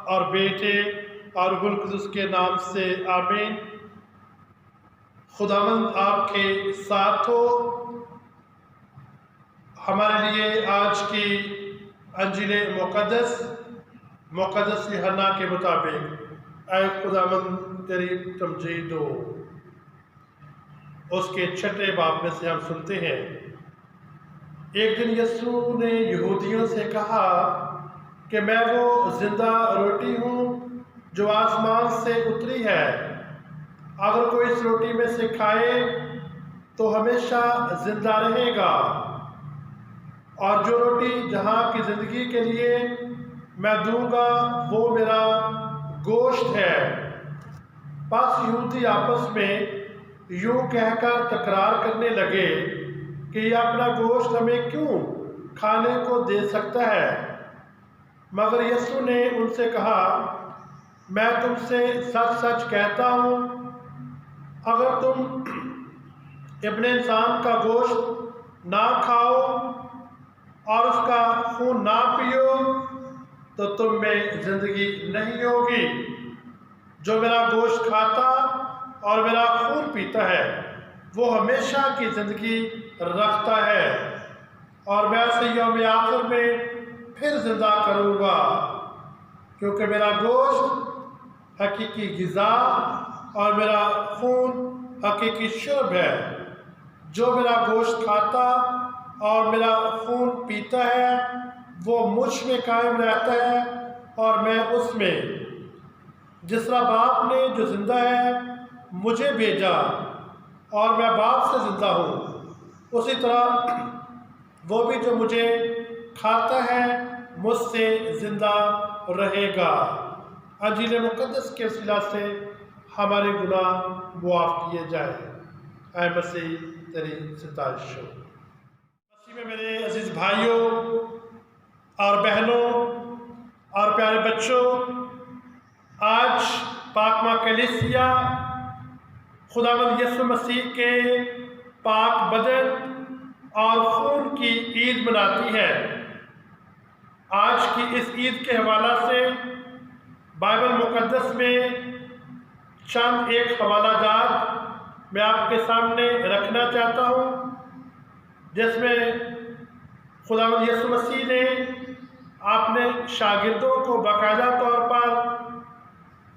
اور بیٹے اور روح القدس کے نام سے آمین۔ خداوند آپ کے ساتھ ہو۔ ہمارے لیے آج کی انجیل مقدس یوحنا کے مطابق اے خداوند تیری تمجید ہو، اس کے 6 باب میں سے ہم سنتے ہیں، ایک دن یسوع نے یہودیوں سے کہا کہ میں وہ زندہ روٹی ہوں جو آسمان سے اتری ہے۔ اگر کوئی اس روٹی میں سے کھائے تو ہمیشہ زندہ رہے گا، اور جو روٹی جہاں کی زندگی کے لیے میں دوں گا وہ میرا گوشت ہے۔ پس یہودی آپس میں یوں کہہ کر تکرار کرنے لگے کہ یہ اپنا گوشت ہمیں کیوں کھانے کو دے سکتا ہے؟ مگر یسوع نے ان سے کہا، میں تم سے سچ سچ کہتا ہوں، اگر تم ابن انسان کا گوشت نہ کھاؤ اور اس کا خون نہ پیو تو تم میں زندگی نہیں ہوگی۔ جو میرا گوشت کھاتا اور میرا خون پیتا ہے وہ ہمیشہ کی زندگی رکھتا ہے، اور میں اسے یوم آخر میں پھر زندہ کروں گا، کیونکہ میرا گوشت حقیقی غذا اور میرا خون حقیقی شرب ہے۔ جو میرا گوشت کھاتا اور میرا خون پیتا ہے وہ مجھ میں قائم رہتا ہے اور میں اس میں۔ جس طرح باپ نے جو زندہ ہے مجھے بھیجا اور میں باپ سے زندہ ہوں، اسی طرح وہ بھی جو مجھے کھاتا ہے مجھ سے زندہ رہے گا۔ انجیل مقدس کے وسیلہ سے ہمارے گناہ معاف کیے جائیں۔ اے مسیح تیری ستائش ہو۔ مسیح میں میرے عزیز بھائیوں اور بہنوں اور پیارے بچوں، آج پاک ماں کلیسیا خداوند یسوع مسیح کے پاک بدن اور خون کی عید مناتی ہے۔ آج کی اس عید کے حوالہ سے بائبل مقدس میں چند ایک حوالہ جات میں آپ کے سامنے رکھنا چاہتا ہوں، جس میں خداوند یسوع مسیح نے اپنے شاگردوں کو باقاعدہ طور پر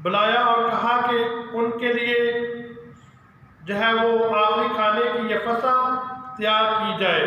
بلایا اور کہا کہ ان کے لیے جو ہے وہ آخری کھانے کی یہ فسح تیار کی جائے۔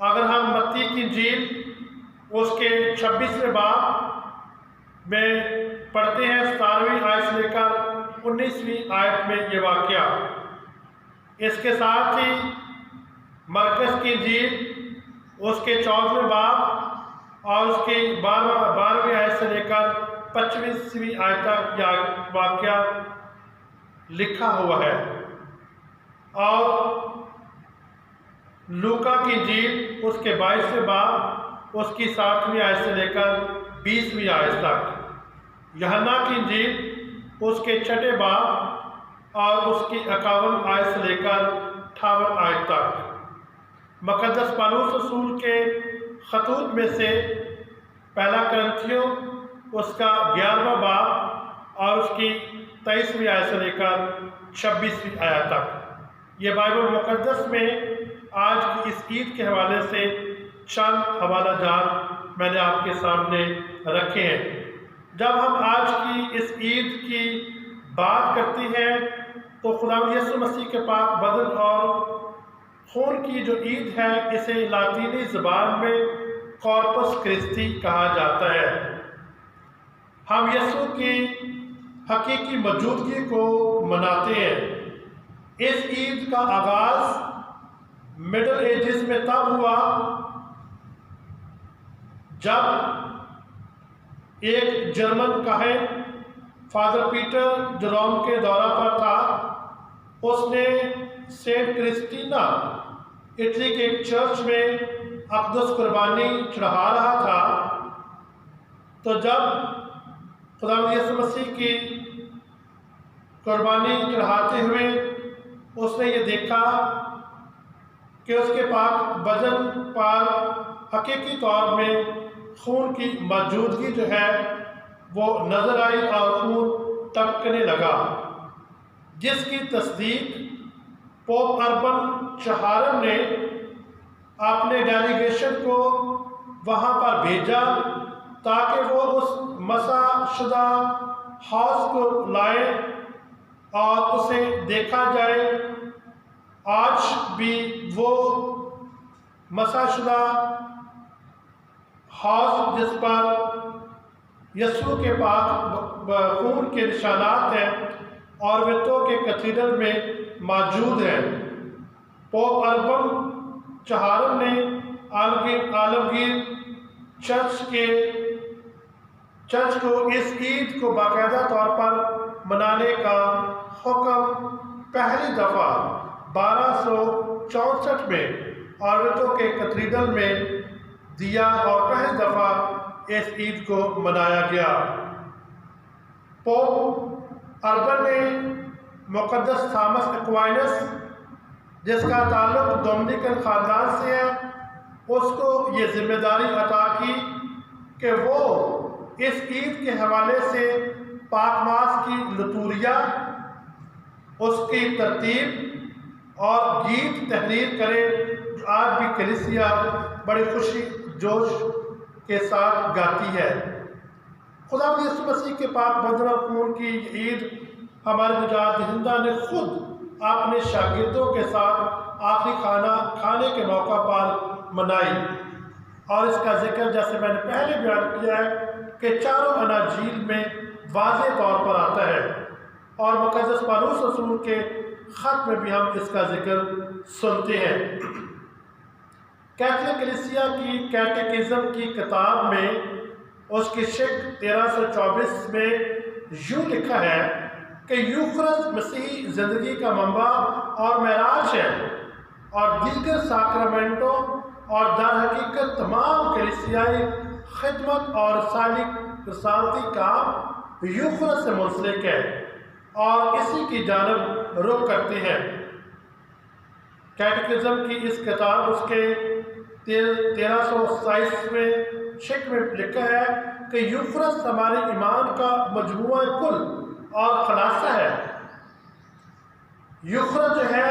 اگر ہم متی کی انجیل اس کے 26ویں باب میں پڑھتے ہیں 17ویں آیت سے لے کر 19ویں آیت میں یہ واقعہ، اس کے ساتھ ہی مرکز کی انجیل اس کے 14ویں باب اور اس کے 12ویں آیت سے لے کر 25ویں آیت تک یہ واقعہ لکھا ہوا ہے، اور لوکا کی انجیل اس کے 22ویں باب اس کی 7ویں آیت سے لے کر 20ویں آیت تک، یوحنا کی انجیل اس کے 6 باب اور اس کی 51 آیت سے لے کر 58 آیت تک۔ مقدس پالوس رسول کے خطوط میں سے پہلا کرنتھیوں اس کا 11واں باب اور اس کی 23ویں آیت سے لے کر 26ویں آیت تک۔ یہ بائبل مقدس میں آج کی اس عید کے حوالے سے چند حوالہ جات میں نے آپ کے سامنے رکھے ہیں۔ جب ہم آج کی اس عید کی بات کرتے ہیں تو خداوند یسوع مسیح کے پاک بدن اور خون کی جو عید ہے اسے لاطینی زبان میں کارپس کرسٹی کہا جاتا ہے۔ ہم یسوع کی حقیقی موجودگی کو مناتے ہیں۔ اس عید کا آغاز مڈل ایجز میں تب ہوا جب ایک جرمن کاہن فادر پیٹر جو روم کے دورہ پر تھا، اس نے سینٹ کرسٹینا اٹلی کے ایک چرچ میں اقدس قربانی چڑھا رہا تھا، تو جب خداوند یسوع مسیح کی قربانی چڑھاتے ہوئے اس نے یہ دیکھا کہ اس کے پاک بدن پر حقیقی طور میں خون کی موجودگی جو ہے وہ نظر آئی اور خون ٹپکنے لگا، جس کی تصدیق پوپ اربن چہارم نے اپنے ڈیلیگیشن کو وہاں پر بھیجا تاکہ وہ اس مسح شدہ ہاؤس کو لائے اور اسے دیکھا جائے۔ آج بھی وہ مسح شدہ ہاؤس جس پر یسوع کے پاک خون کے نشانات ہیں اور ویتو کے کیتھیڈرل میں موجود ہے۔ پوپ اربن چہارم نے عالمگیر چرچ کو اس عید کو باقاعدہ طور پر منانے کا حکم پہلی دفعہ 1264 میں آرویتو کے کیتھیڈرل میں دیا اور پہلی دفعہ اس عید کو منایا گیا۔ پوپ اربن نے مقدس تھامس ایکوائنس، جس کا تعلق ڈومینیکن خاندان سے ہے، اس کو یہ ذمہ داری عطا کی کہ وہ اس عید کے حوالے سے پاک ماس کی لطوریا، اس کی ترتیب اور گیت تحریر کرے جو آج بھی کلیسیا بڑی خوشی جوش کے ساتھ گاتی ہے۔ خداوند یسوع مسیح کے پاک بدن اور خون کی یہ عید ہمارے نجات دہندہ نے خود اپنے شاگردوں کے ساتھ آخری کھانے کے موقع پر منائی، اور اس کا ذکر جیسے میں نے پہلے بیان کیا ہے کہ چاروں اناجیل میں واضح طور پر آتا ہے، اور مقدس پالوس رسول کے خط میں بھی ہم اس کا ذکر سنتے ہیں۔ کیتھولک کلیسیا کی کیٹیکزم کی کتاب میں اس کی شق 1324 میں یوں لکھا ہے کہ یوخرس مسیحی زندگی کا منبع اور معراج ہے، اور دیگر ساکرامنٹوں اور در حقیقت تمام کلیسیائی خدمت اور رسالتی کام یوخرس سے منسلک ہے اور اسی کی جانب رخ کرتے ہیں۔ کیٹیکزم کی اس کتاب اس کے 1327 میں شق میں لکھا ہے کہ یوخرس ہمارے ایمان کا مجموعہ کل اور خلاصہ ہے۔ یوخرس جو ہے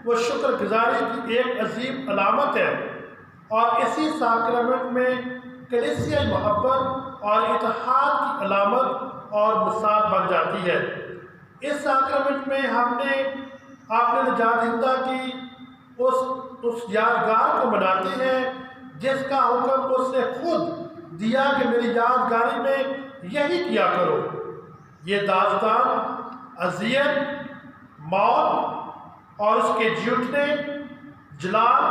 وہ شکر گزاری کی ایک عظیم علامت ہے، اور اسی ساکرامنٹ میں کلیسیائی محبت اور اتحاد کی علامت اور مثال بن جاتی ہے۔ اس ساکرامنٹ میں ہم نے اپنے نجات دہندہ کی اس یادگار کو مناتے ہیں جس کا حکم اس نے خود دیا کہ میری یادگاری میں یہی کیا کرو۔ یہ داستان اذیت، موت اور اس کے جی اٹھنے، جلال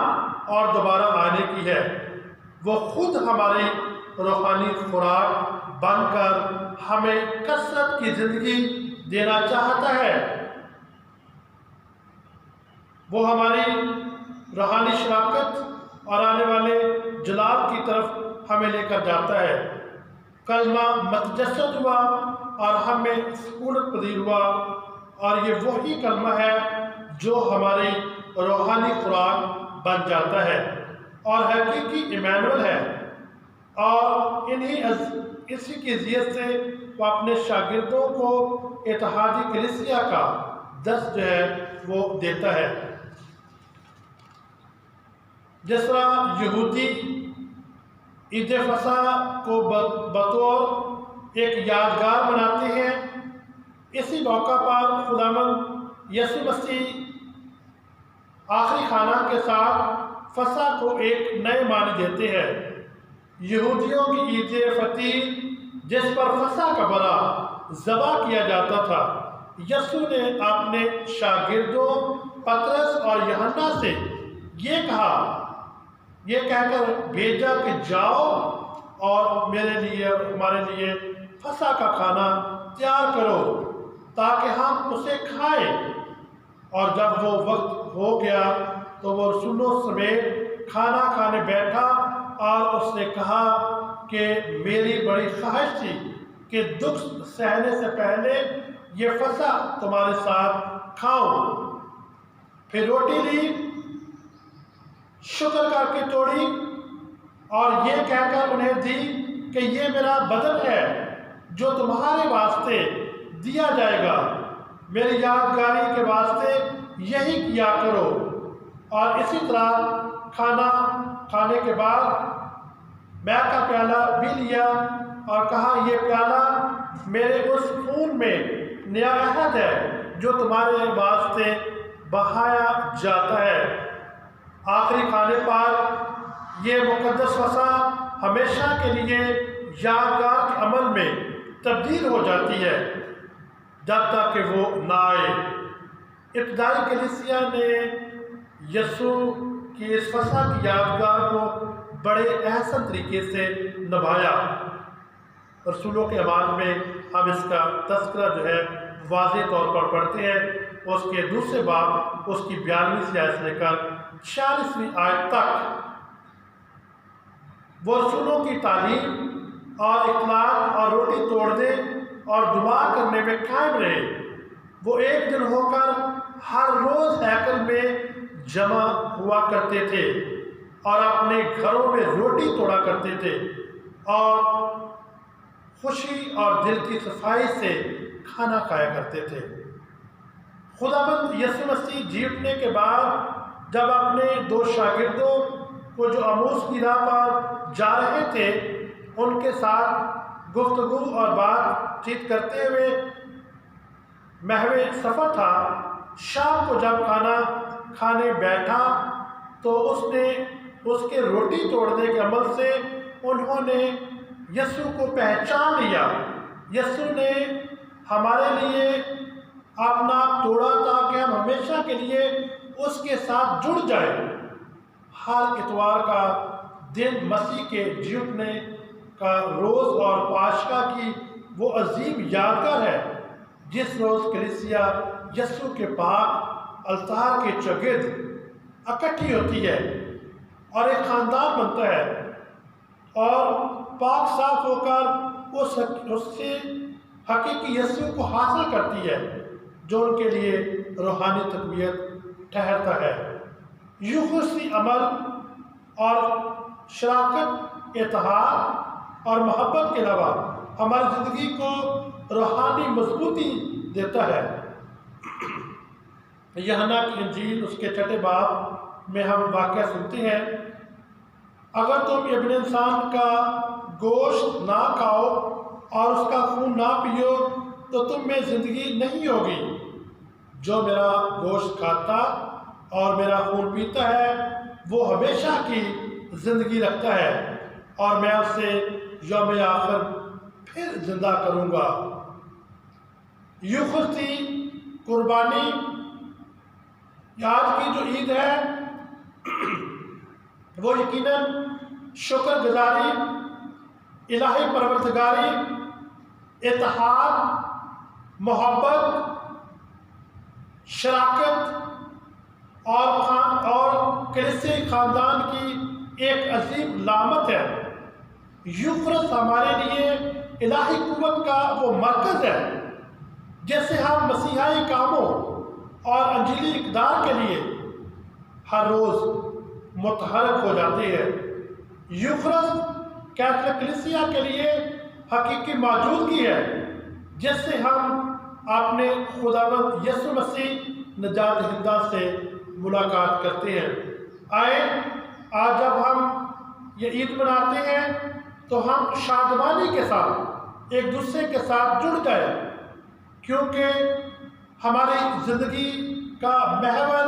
اور دوبارہ آنے کی ہے۔ وہ خود ہماری روحانی خوراک بن کر ہمیں کثرت کی زندگی دینا چاہتا ہے۔ وہ ہماری روحانی شراکت اور آنے والے جلال کی طرف ہمیں لے کر جاتا ہے۔ کلمہ متجسد ہوا اور ہمیں سکونت پذیر ہوا، اور یہ وہی کلمہ ہے جو ہماری روحانی خوراک بن جاتا ہے اور حقیقی ایمانویل ہے، اور اسی کی ذریعے سے وہ اپنے شاگردوں کو اتحادی کلیسیا کا درس جو ہے وہ دیتا ہے۔ جس طرح یہودی عید فصح کو بطور ایک یادگار مناتے ہیں، اسی موقع پر خداوند یسوع مسیح آخری کھانا کے ساتھ فصح کو ایک نئے معنی دیتے ہیں۔ یہودیوں کی عید فطیر جس پر فصح کا برا ذبح کیا جاتا تھا، یسوع نے اپنے شاگردوں پطرس اور یوحنا سے یہ کہہ کر بھیجا کہ جاؤ اور میرے لیے اور ہمارے لیے فصح کا کھانا تیار کرو تاکہ ہم اسے کھائیں۔ اور جب وہ وقت ہو گیا تو وہ رسولوں سمیت کھانا کھانے بیٹھا، اور اس نے کہا کہ میری بڑی خواہش تھی کہ دکھ سہنے سے پہلے یہ فصح تمہارے ساتھ کھاؤں۔ پھر روٹی لی، شکر کر کے توڑی اور یہ کہہ کر انہیں دی کہ یہ میرا بدن ہے جو تمہارے واسطے دیا جائے گا۔ میری یادگاری کے واسطے یہی کیا کرو۔ اور اسی طرح کھانا کھانے کے بعد میں کا پیالہ بھی لیا اور کہا، یہ پیالہ میرے اس خون میں نیا عہد ہے جو تمہارے واسطے بہایا جاتا ہے۔ آخری کھانے پر یہ مقدس وصا ہمیشہ کے لیے یادگار کے عمل میں تبدیل ہو جاتی ہے جب تک کہ وہ نہ آئے۔ ابتدائی کلیسیا نے یسوع کی اس وصا کی یادگار کو بڑے احسن طریقے سے نبھایا۔ رسولوں کے اعمال میں ہم اس کا تذکرہ جو ہے واضح طور پر پڑھتے ہیں۔ اس کے دوسرے باب اس کی 42ویں آیت سے لے کر 46ویں آیت تک وہ رسولوں کی تعلیم اور اطلاعات اور روٹی توڑنے اور دعا کرنے میں قائم رہے۔ وہ ایک دن ہو کر ہر روز ہیکل میں جمع ہوا کرتے تھے اور اپنے گھروں میں روٹی توڑا کرتے تھے اور خوشی اور دل کی صفائی سے کھانا کھایا کرتے تھے۔ خداوند یسوع مسیح جی اٹھنے کے بعد جب اپنے 2 شاگردوں کو جو اموس کی راہ پر جا رہے تھے ان کے ساتھ گفتگو اور بات چیت کرتے ہوئے محو سفر تھا، شام کو جب کھانا کھانے بیٹھا تو اس کے روٹی توڑنے کے عمل سے انہوں نے یسوع کو پہچان لیا۔ یسوع نے ہمارے لیے اپنا آپ توڑا تاکہ ہم ہمیشہ کے لیے اس کے ساتھ جڑ جائیں۔ ہر اتوار کا دن مسیح کے جی اٹھنے کا روز اور پاشکا کی وہ عظیم یادگار ہے جس روز کلیسیا یسوع کے پاک الطہار کے چرگرد اکٹھی ہوتی ہے اور ایک خاندان بنتا ہے اور پاک صاف ہو کر اس سے حقیقی یسوع کو حاصل کرتی ہے جو ان کے لیے روحانی تقویت ٹھہرتا ہے۔ یوخرسی عمل اور شراکت، اتحاد اور محبت کے علاوہ ہماری زندگی کو روحانی مضبوطی دیتا ہے۔ یوحنا کی انجیل اس کے 6 باب میں ہم واقعہ سنتے ہیں، اگر تم ابن انسان کا گوشت نہ کھاؤ اور اس کا خون نہ پیو تو تم میں زندگی نہیں ہوگی۔ جو میرا گوشت کھاتا اور میرا خون پیتا ہے وہ ہمیشہ کی زندگی رکھتا ہے اور میں اسے یوم آخر پھر زندہ کروں گا۔ یوخرسی قربانی، آج کی جو عید ہے وہ یقیناً شکر گزاری، الہی پروردگاری، اتحاد، محبت، شراکت اور کلیسیائی خاندان کی ایک عظیم علامت ہے۔ یوخرس ہمارے لیے الہی قوت کا وہ مرکز ہے جیسے ہم مسیحائی کاموں اور انجیلی اقدار کے لیے ہر روز متحرک ہو جاتے ہیں۔ یوخرس کیتھولک کلیسیا کے لیے حقیقی موجودگی ہے جس سے ہم اپنے خداوند یسوع مسیح نجات دہندہ سے ملاقات کرتے ہیں۔ آئے آج جب ہم یہ عید مناتے ہیں تو ہم شادمانی کے ساتھ ایک دوسرے کے ساتھ جڑ گئے، کیونکہ ہماری زندگی کا محور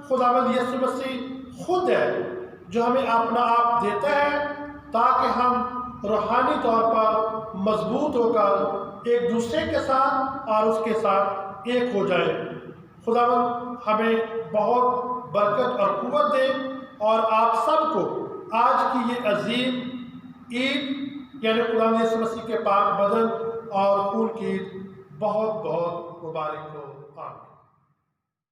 خداوند یسوع مسیح خود ہے جو ہمیں اپنا آپ دیتا ہے تاکہ ہم روحانی طور پر مضبوط ہو کر ایک دوسرے کے ساتھ اور اس کے ساتھ ایک ہو جائیں۔ خداوند ہمیں بہت برکت اور قوت دے اور آپ سب کو آج کی یہ عظیم عید یعنی خداوند یسوع مسیح کے پاک بدن اور خون کی عید بہت بہت مبارک ہو۔